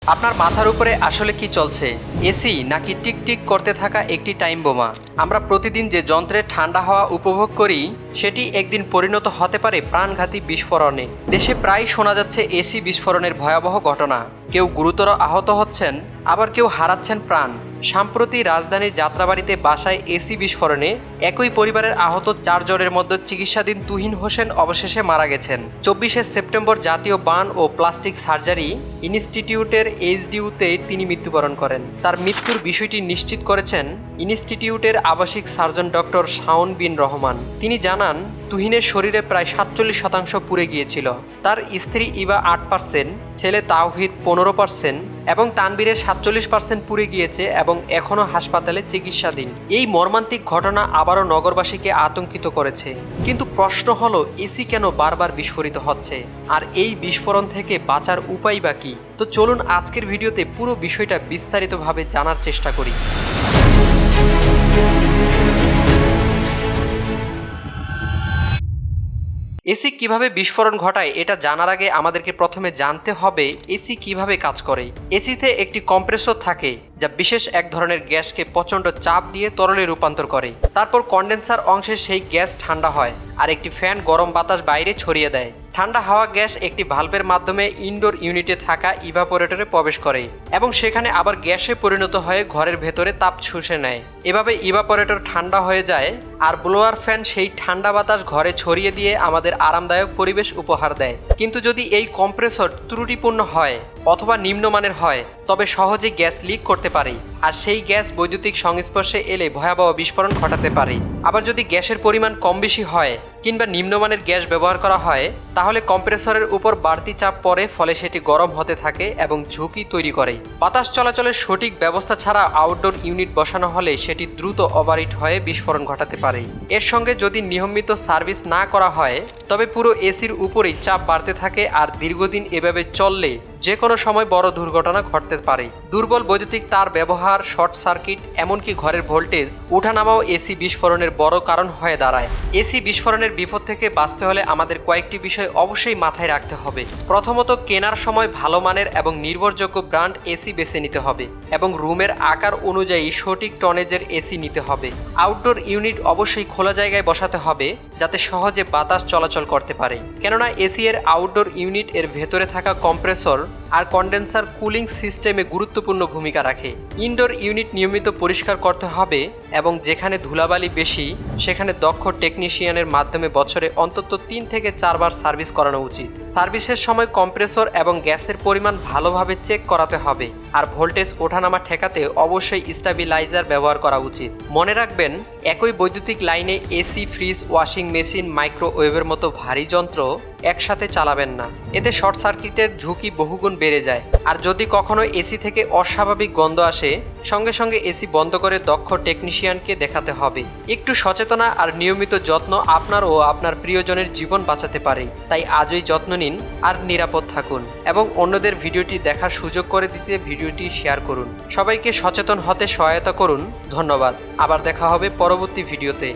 আপনার মাথার উপরে আসলে কি চলছে? এসি নাকি টিকটিক করতে থাকা একটি টাইম বোমা? আমরা প্রতিদিন যে যন্ত্রের ঠান্ডা হাওয়া উপভোগ করি সেটি একদিন পরিণত হতে পারে প্রাণঘাতী বিস্ফোরণে। দেশে প্রায় শোনা যাচ্ছে এসি বিস্ফোরণের ভয়াবহ ঘটনা। কেউ গুরুতর আহত হচ্ছেন, আবার কেউ হারাচ্ছেন প্রাণ। সম্প্রতি রাজধানীর যাত্রাবাড়িতে বাসায় এসি বিস্ফোরণে একই পরিবারের আহত 4 জনের মধ্যে চিকিৎসাধীন তুহিন হোসেন অবশেষে মারা গেছেন। 24শে সেপ্টেম্বর জাতীয় বার্ন ও প্লাস্টিক সার্জারি ইনস্টিটিউটের এইচডিইউতে তিনি মৃত্যুবরণ করেন। তার মৃত্যুর বিষয়টি নিশ্চিত করেছেন ইনস্টিটিউটের আবাসিক সার্জন ডক্টর শাওন বিন রহমান। তিনি জানান, তুহিনের শরীরে প্রায় 47% পুড়ে গিয়েছিল। তার স্ত্রী ইবা 8%, ছেলে তাওহিদ 15% এবং তানবীরের 47% পুড়ে গিয়েছে এবং এখনও হাসপাতালে চিকিৎসাধীন। এই মর্মান্তিক ঘটনা আবারও নগরবাসীকে আতঙ্কিত করেছে। কিন্তু প্রশ্ন হলো, এসি কেন বারবার বিস্ফোরিত হচ্ছে, আর এই বিস্ফোরণ থেকে বাঁচার উপায় বা কী? তো চলুন আজকের ভিডিওতে পুরো বিষয়টা বিস্তারিতভাবে জানার চেষ্টা করি। এসি কিভাবে বিস্ফোরণ ঘটায় এটা জানার আগে আমাদেরকে প্রথমে জানতে হবে এসি কিভাবে কাজ করে। এসিতে একটি কম্প্রেসর থাকে যা বিশেষ এক ধরনের গ্যাসকে প্রচণ্ড চাপ দিয়ে তরলে রূপান্তর করে। তারপর কন্ডেন্সার অংশে সেই গ্যাস ঠান্ডা হয় আর একটি ফ্যান গরম বাতাস বাইরে ছড়িয়ে দেয়। ঠান্ডা হাওয়া গ্যাস একটি ভালভের মাধ্যমে ইনডোর ইউনিটে থাকা ইভাপোরেটরে প্রবেশ করে এবং সেখানে আবার গ্যাসে পরিণত হয়ে ঘরের ভেতরে তাপ শুষে নেয়। এভাবে ইভাপোরেটর ঠান্ডা হয়ে যায় আর ব্লোয়ার ফ্যান সেই ঠান্ডা বাতাস ঘরে ছড়িয়ে দিয়ে আমাদের আরামদায়ক পরিবেশ উপহার দেয়। কিন্তু যদি এই কম্প্রেসর ত্রুটিপূর্ণ হয় অথবা নিম্নমানের হয় তবে সহজে গ্যাস লিক করতে পারে আর সেই গ্যাস বৈদ্যুতিক সংস্পর্শে এলে ভয়াবহ বিস্ফোরণ ঘটাতে পারে। আবার যদি গ্যাসের পরিমাণ কম বেশি হয় কিংবা নিম্নমানের গ্যাস ব্যবহার করা হয় তাহলে কম্প্রেসরের উপর বাড়তি চাপ পড়ে, ফলে সেটি গরম হতে থাকে এবং ঝুঁকি তৈরি করে। বাতাস চলাচলের সঠিক ব্যবস্থা ছাড়া আউটডোর ইউনিট বসানো হলে সেটি দ্রুত ওভারহিট হয়ে বিস্ফোরণ ঘটাতে পারে। এর সঙ্গে যদি নিয়মিত সার্ভিস না করা হয় তবে পুরো এসির উপরেই চাপ বাড়তে থাকে আর দীর্ঘদিন এভাবে চললে যে কোনো সময় বড় দুর্ঘটনা ঘটতে পারে। দুর্বল বৈদ্যুতিক তার ব্যবহার, শর্ট সার্কিট, এমনকি ঘরের ভোল্টেজ ওঠানামাও এসি বিস্ফোরণের বড় কারণ হয়ে দাঁড়ায়। এসি বিস্ফোরণের বিপদ থেকে বাঁচতে হলে আমাদের কয়েকটি বিষয় অবশ্যই মাথায় রাখতে হবে। প্রথমত, কেনার সময় ভালো মানের এবং নির্ভরযোগ্য ব্র্যান্ড এসি বেছে নিতে হবে এবং রুমের আকার অনুযায়ী সঠিক টনেজের এসি নিতে হবে। আউটডোর ইউনিট অবশ্যই খোলা জায়গায় বসাতে হবে যাতে সহজে বাতাস চলাচল করতে পারে, কেননা এসি এর আউটডোর ইউনিট এর ভেতরে থাকা কম্প্রেসর আর কন্ডেন্সার কুলিং সিস্টেমে গুরুত্বপূর্ণ ভূমিকা রাখে। ইনডোর ইউনিট নিয়মিত পরিষ্কার করতে হবে এবং যেখানে ধুলাবালি বেশি সেখানে দক্ষ টেকনিশিয়ানের মাধ্যমে বছরে অন্তত 3 থেকে 4 বার সার্ভিস করানো উচিত। সার্ভিসের সময় কম্প্রেসর এবং গ্যাসের পরিমাণ ভালোভাবে চেক করাতে হবে আর ভোল্টেজ ওঠানামা ঠেকাতে অবশ্যই স্টেবিলাইজার ব্যবহার করা উচিত। মনে রাখবেন, একই বৈদ্যুতিক লাইনে এসি, ফ্রিজ, ওয়াশিং মেশিন, মাইক্রোওয়েভের মতো ভারী যন্ত্র একসাথে চালাবেন না। এতে শর্ট সার্কিটের ঝুঁকি বহুগুণ বেড়ে যায়। আর যদি কখনো এসি থেকে অস্বাভাবিক গন্ধ আসে সঙ্গে সঙ্গে এসি বন্ধ করে দক্ষ টেকনিশিয়ানকে দেখাতে হবে। একটু সচেতনা আর নিয়মিত যত্ন আপনার ও আপনার প্রিয়জনের জীবন বাঁচাতে পারে। তাই আজই যত্ন নিন আর নিরাপদ থাকুন এবং অন্যদের ভিডিওটি দেখার সুযোগ করে দিতে ভিডিওটি শেয়ার করুন। সবাইকে সচেতন হতে সহায়তা করুন। ধন্যবাদ। আবার দেখা হবে পরবর্তী ভিডিওতে।